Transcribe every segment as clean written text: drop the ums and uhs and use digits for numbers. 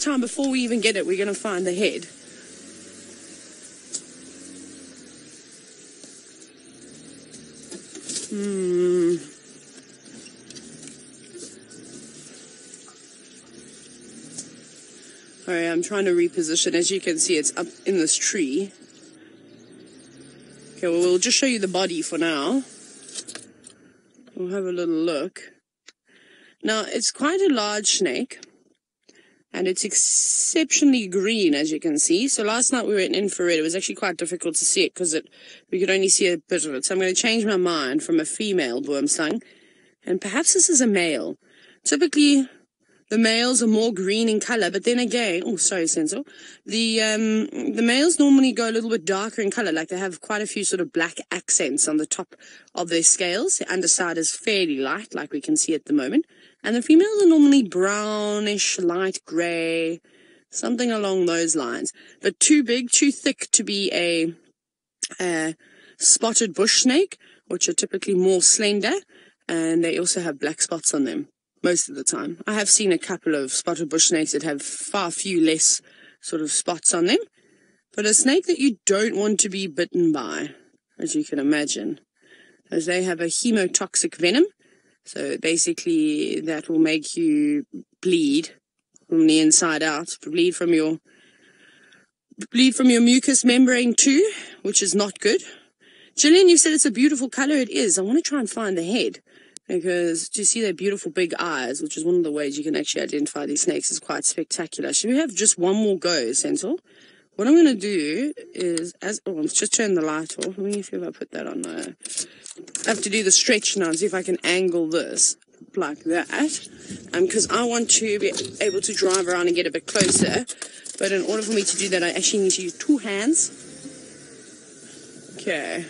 time, before we even get it, we're going to find the head. Alright, I'm trying to reposition. As you can see, it's up in this tree. Okay, well, we'll just show you the body for now. We'll have a little look. Now, it's quite a large snake, and it's exceptionally green, as you can see. So last night we were in infrared. It was actually quite difficult to see it because we could only see a bit of it. So I'm going to change my mind from a female BoomSlang, and perhaps this is a male. Typically, the males are more green in color, but then again, oh, sorry, Sensor. The males normally go a little bit darker in color, like they have quite a few sort of black accents on the top of their scales. The underside is fairly light, like we can see at the moment. And the females are normally brownish, light gray, something along those lines. But too big, too thick to be a spotted bush snake, which are typically more slender, and they also have black spots on them. Most of the time. I have seen a couple of spotted bush snakes that have far few less sort of spots on them. But a snake that you don't want to be bitten by, as you can imagine, as they have a hemotoxic venom. So basically that will make you bleed from the inside out, bleed from your mucous membrane too, which is not good. Gillian, you said it's a beautiful color. It is. I want to try and find the head. Because to see their beautiful big eyes, which is one of the ways you can actually identify these snakes, is quite spectacular. Should we have just one more go, Sentinel? What I'm going to do is, let's just turn the light off. Let me see if I put that on. I have to do the stretch now and see if I can angle this like that. Because I want to be able to drive around and get a bit closer. But in order for me to do that, I actually need to use two hands. Okay.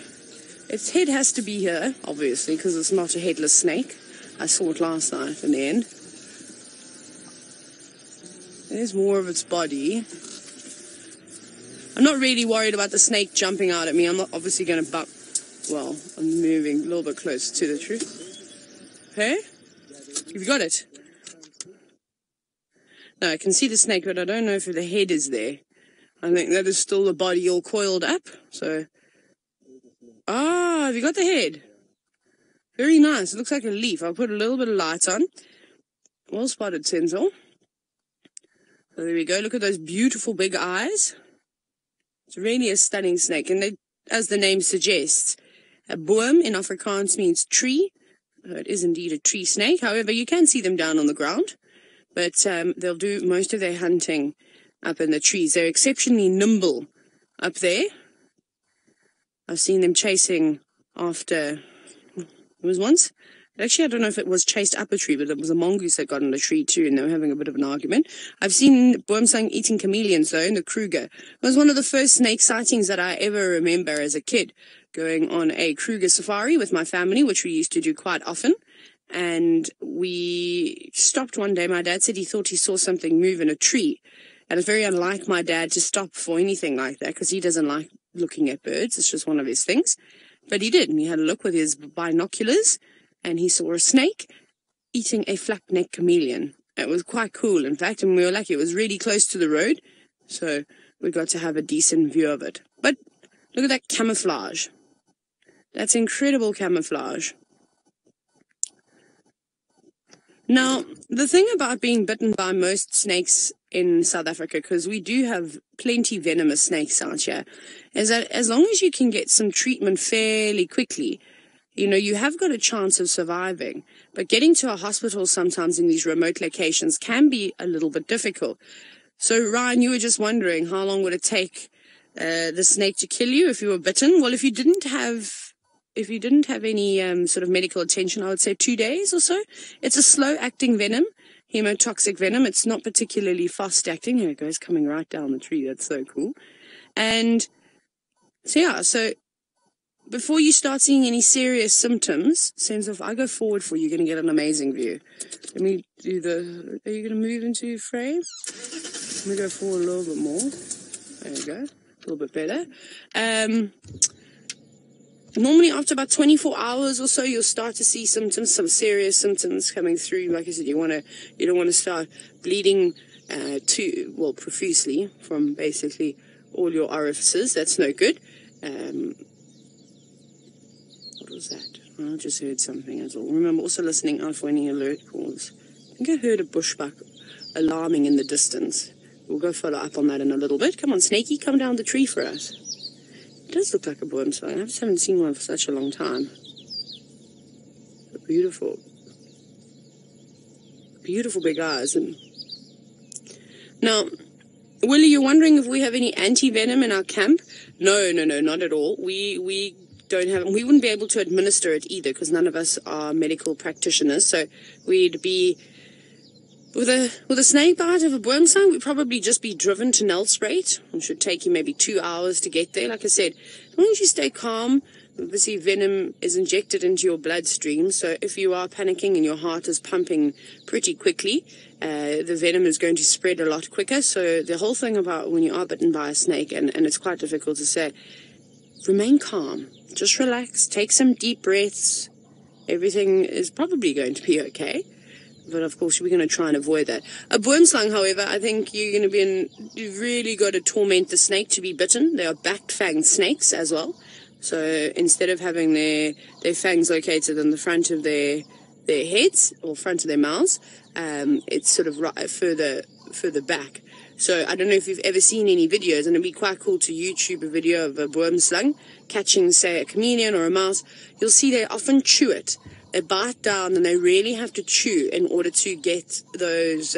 Its head has to be here, obviously, because it's not a headless snake. I saw it last night in the end. There's more of its body. I'm not really worried about the snake jumping out at me. I'm not obviously going to buck. Well, I'm moving a little bit closer to the truth. Hey? You've got it. No, I can see the snake, but I don't know if the head is there. I think that is still the body all coiled up, so... Ah, have you got the head? Very nice. It looks like a leaf. I'll put a little bit of light on. Well spotted, Senzel. So there we go. Look at those beautiful big eyes. It's really a stunning snake. And they, as the name suggests, a boom in Afrikaans means tree. So it is indeed a tree snake. However, you can see them down on the ground. But they'll do most of their hunting up in the trees. They're exceptionally nimble up there. I've seen them chasing after, there was once, actually I don't know if it was chased up a tree, but it was a mongoose that got on a tree too, and they were having a bit of an argument. I've seen BoomSlang eating chameleons though, in the Kruger. It was one of the first snake sightings that I ever remember as a kid, going on a Kruger safari with my family, which we used to do quite often. And we stopped one day. My dad said he thought he saw something move in a tree. And it's very unlike my dad to stop for anything like that, because he doesn't like looking at birds. It's just one of his things. But he did, and he had a look with his binoculars, and he saw a snake eating a flat-necked chameleon. It was quite cool, in fact, and we were lucky. It was really close to the road, so we got to have a decent view of it. But look at that camouflage. That's incredible camouflage. Now, the thing about being bitten by most snakes in South Africa, because we do have plenty venomous snakes out here, is that as long as you can get some treatment fairly quickly, you know, you have got a chance of surviving. But getting to a hospital sometimes in these remote locations can be a little bit difficult. So, Ryan, you were just wondering how long would it take the snake to kill you if you were bitten? Well, if you didn't have any sort of medical attention, I would say 2 days or so. It's a slow-acting venom, hemotoxic venom. It's not particularly fast-acting. Here it goes, coming right down the tree. That's so cool. And so, yeah, so before you start seeing any serious symptoms, sense of, I go forward for you, you're going to get an amazing view. Let me do are you going to move into frame? Let me go forward a little bit more. There you go. A little bit better. Normally after about 24 hours or so, you'll start to see symptoms, some serious symptoms coming through. Like I said, you don't want to start bleeding profusely from basically all your orifices. That's no good. What was that? I just heard something as well. Remember also listening out for any alert calls. I think I heard a bushbuck alarming in the distance. We'll go follow up on that in a little bit. Come on, Snakey, come down the tree for us. It does look like a BoomSlang. I just haven't seen one for such a long time. But beautiful. Beautiful big eyes. And now, Willie, you're wondering if we have any anti-venom in our camp? No, not at all. We don't have, we wouldn't be able to administer it either because none of us are medical practitioners. So we'd be, with a snake bite of a BoomSlang, we'd probably just be driven to Nelspruit. It should take you maybe 2 hours to get there. Like I said, as long as you stay calm, obviously venom is injected into your bloodstream. So if you are panicking and your heart is pumping pretty quickly, the venom is going to spread a lot quicker. So the whole thing about when you are bitten by a snake, and it's quite difficult to say, remain calm. Just relax. Take some deep breaths. Everything is probably going to be okay. But of course, we're going to try and avoid that. A BoomSlang, however, I think you're going to be you've really got to torment the snake to be bitten. They are back-fanged snakes as well. So instead of having their fangs located in the front of their heads or front of their mouths, it's sort of right further back. So I don't know if you've ever seen any videos, and it'd be quite cool to YouTube a video of a BoomSlang catching, say, a chameleon or a mouse. You'll see they often chew it. They bite down and they really have to chew in order to get those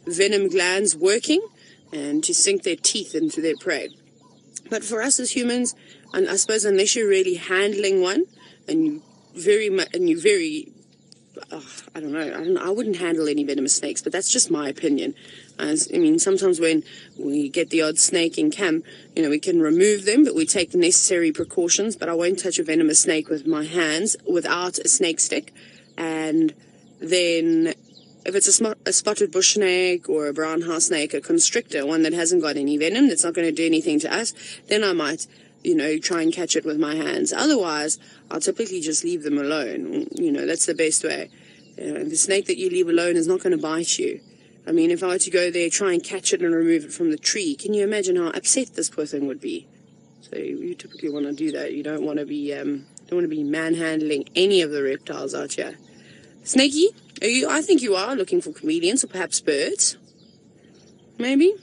venom glands working and to sink their teeth into their prey. But for us as humans, and I suppose unless you're really handling one and I wouldn't handle any venomous snakes, but that's just my opinion. Sometimes when we get the odd snake in camp, we can remove them, but we take the necessary precautions. But I won't touch a venomous snake with my hands without a snake stick. And then if it's a spotted bush snake or a brown house snake, a constrictor, one that hasn't got any venom, that's not going to do anything to us, then I might, try and catch it with my hands. Otherwise, I'll typically just leave them alone. That's the best way. The snake that you leave alone is not going to bite you. If I were to go there, try and catch it and remove it from the tree, can you imagine how upset this poor thing would be? So you typically want to do that. You don't want to be manhandling any of the reptiles out here. Snakey, I think you are looking for chameleons or perhaps birds. Maybe.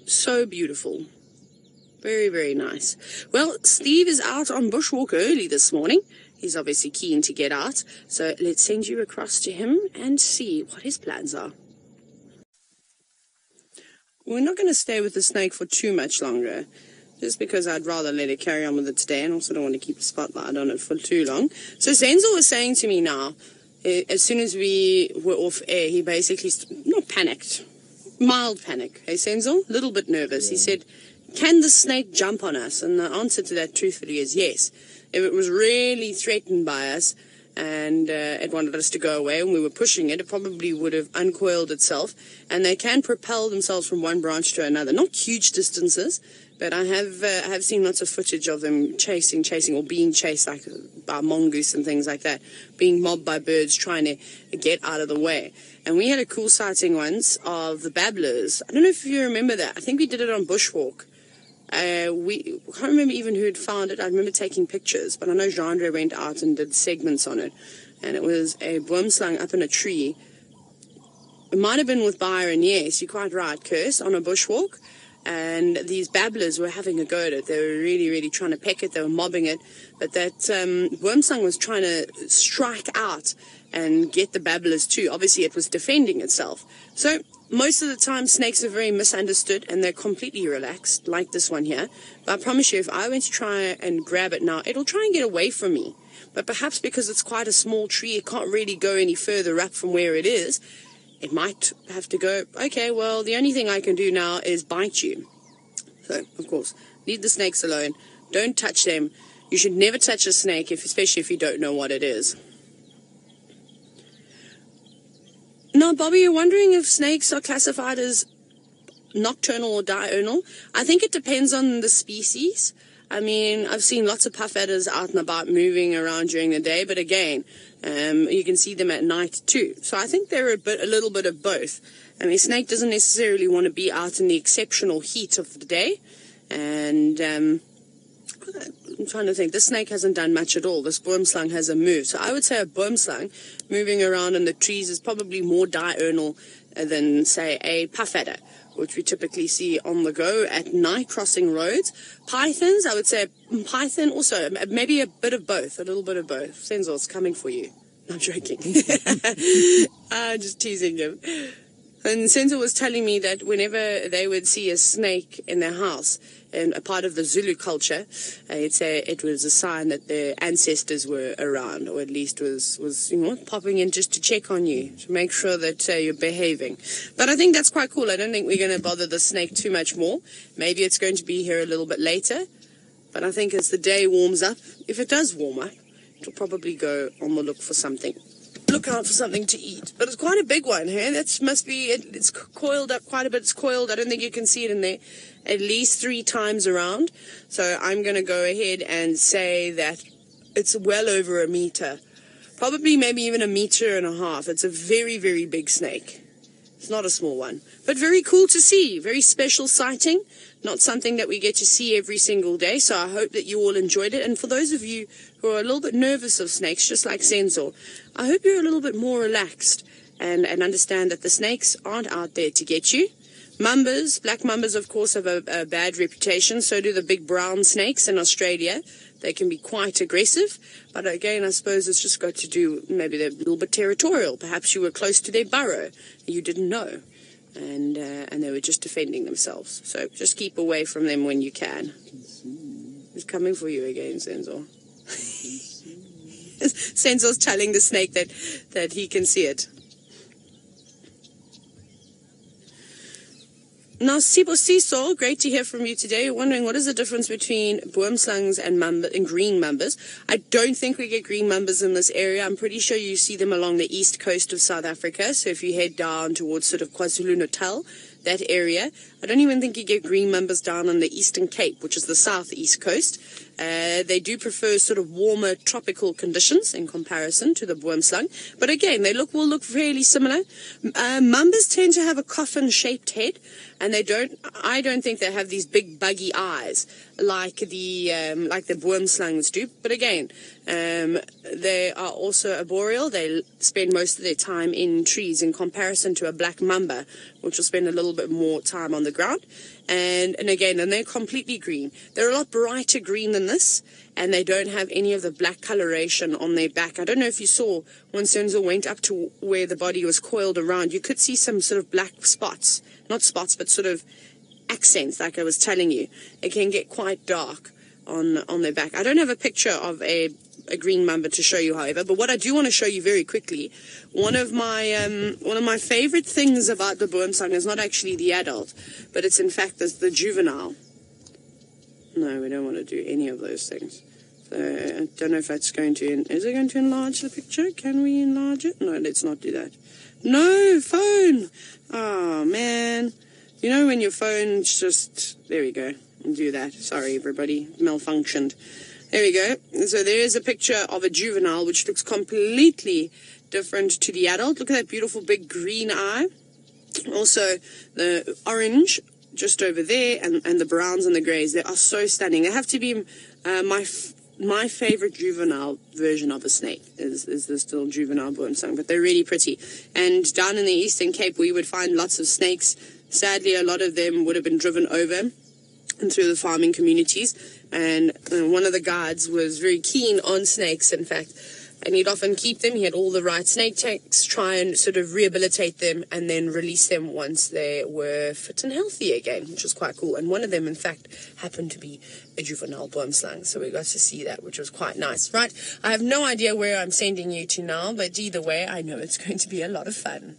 So beautiful. Very, very nice. Well, Steve is out on bushwalk early this morning. He's obviously keen to get out. So let's send you across to him and see what his plans are. We're not going to stay with the snake for too much longer, just because I'd rather let it carry on with it today and also don't want to keep the spotlight on it for too long. So Zenzel was saying to me now, as soon as we were off air, he basically, not panicked, mild panic. Hey, Zenzel? A little bit nervous. Yeah. He said, can the snake jump on us? And the answer to that truthfully is yes. If it was really threatened by us and it wanted us to go away and we were pushing it, it probably would have uncoiled itself. And they can propel themselves from one branch to another. Not huge distances, but I have seen lots of footage of them chasing or being chased like by mongoose and things like that, being mobbed by birds trying to get out of the way. And we had a cool sighting once of the babblers. I don't know if you remember that. I think we did it on bushwalk. I can't remember even who had found it. I remember taking pictures, but I know Jean-Andre went out and did segments on it. And it was a BoomSlang up in a tree. It might have been with Byron, yes, you're quite right, Curse, on a bushwalk. And these babblers were having a go at it. They were really, really trying to peck it. They were mobbing it. But that BoomSlang was trying to strike out and get the babblers too. Obviously, it was defending itself. So most of the time, snakes are very misunderstood and they're completely relaxed, like this one here. But I promise you, if I went to try and grab it now, it'll try and get away from me. But perhaps because it's quite a small tree, it can't really go any further up from where it is. It might have to go, okay, well, the only thing I can do now is bite you. So, of course, leave the snakes alone. Don't touch them. You should never touch a snake, especially if you don't know what it is. Now, Bobby, you're wondering if snakes are classified as nocturnal or diurnal. I think it depends on the species. I mean, I've seen lots of puff adders out and about moving around during the day, but again, you can see them at night too. So I think they're a little bit of both. I mean, snake doesn't necessarily want to be out in the exceptional heat of the day, and I'm trying to think. This snake hasn't done much at all. This BoomSlang hasn't moved. So I would say a BoomSlang moving around in the trees is probably more diurnal than, say, a puff adder, which we typically see on the go at night crossing roads. Pythons, I would say python also, maybe a bit of both, a little bit of both. Sensor's coming for you. I'm joking. I'm just teasing him. And Sensor was telling me that whenever they would see a snake in their house, and a part of the Zulu culture, he'd say it was a sign that their ancestors were around, or at least was popping in just to check on you, to make sure that you're behaving. But I think that's quite cool. I don't think we're going to bother the snake too much more. Maybe it's going to be here a little bit later. But I think as the day warms up, if it does warm up, it'll probably go on the look for something. Look out for something to eat. But it's quite a big one, hey? That must be, it's coiled up quite a bit. It's coiled. I don't think you can see it in there. At least 3 times around. So I'm going to go ahead and say that it's well over a meter. Probably maybe even 1.5 meters. It's a very, very big snake. It's not a small one. But very cool to see. Very special sighting. Not something that we get to see every single day. So I hope that you all enjoyed it. And for those of you who are a little bit nervous of snakes, just like Sensor, I hope you're a little bit more relaxed and understand that the snakes aren't out there to get you. Mambas, black mambas, of course, have a bad reputation. So do the big brown snakes in Australia. They can be quite aggressive. But again, I suppose it's just got to do, maybe they're a little bit territorial. Perhaps you were close to their burrow. You didn't know. And they were just defending themselves. So just keep away from them when you can. He's coming for you again, Sensor. Sensor's telling the snake that he can see it. Now, Siso, great to hear from you today. You're wondering what is the difference between boomslangs and green mambas. I don't think we get green mambas in this area. I'm pretty sure you see them along the east coast of South Africa. So if you head down towards sort of KwaZulu-Natal, that area, I don't even think you get green mambas down on the Eastern Cape, which is the southeast coast. They do prefer sort of warmer tropical conditions in comparison to the boomslang. But again, will look fairly similar. Mambas tend to have a coffin-shaped head, and I don't think they have these big buggy eyes like the boomslangs do. But again, they are also arboreal. They spend most of their time in trees in comparison to a black mamba, which will spend a little bit more time on the ground. And they're completely green. They're a lot brighter green than this, and they don't have any of the black coloration on their back. I don't know if you saw when Senzo went up to where the body was coiled around, you could see some sort of black spots. Not spots, but sort of accents, like I was telling you. It can get quite dark on their back. I don't have a picture of a green mamba to show you, however, but what I do want to show you very quickly, one of my favorite things about the boomslang is not actually the adult, but it's in fact the juvenile. No, we don't want to do any of those things. So I don't know if that's going to, is it going to enlarge the picture? Can we enlarge it? No, let's not do that. No, phone. Oh, man. You know when your phone's just, there we go. I'll do that. Sorry, everybody. Malfunctioned. There we go. So there is a picture of a juvenile, which looks completely different to the adult. Look at that beautiful big green eye. Also, the orange just over there, and the browns and the grays. They are so stunning. They have to be my favorite juvenile version of a snake is the still juvenile boomslang, but they're really pretty. And down in the Eastern Cape, we would find lots of snakes. Sadly, a lot of them would have been driven over and through the farming communities. And one of the guides was very keen on snakes, in fact, and he'd often keep them. He had all the right snake tanks, try and sort of rehabilitate them and then release them once they were fit and healthy again, which was quite cool. And one of them, in fact, happened to be a juvenile boomslang, so we got to see that, which was quite nice. Right, I have no idea where I'm sending you to now, but either way, I know it's going to be a lot of fun.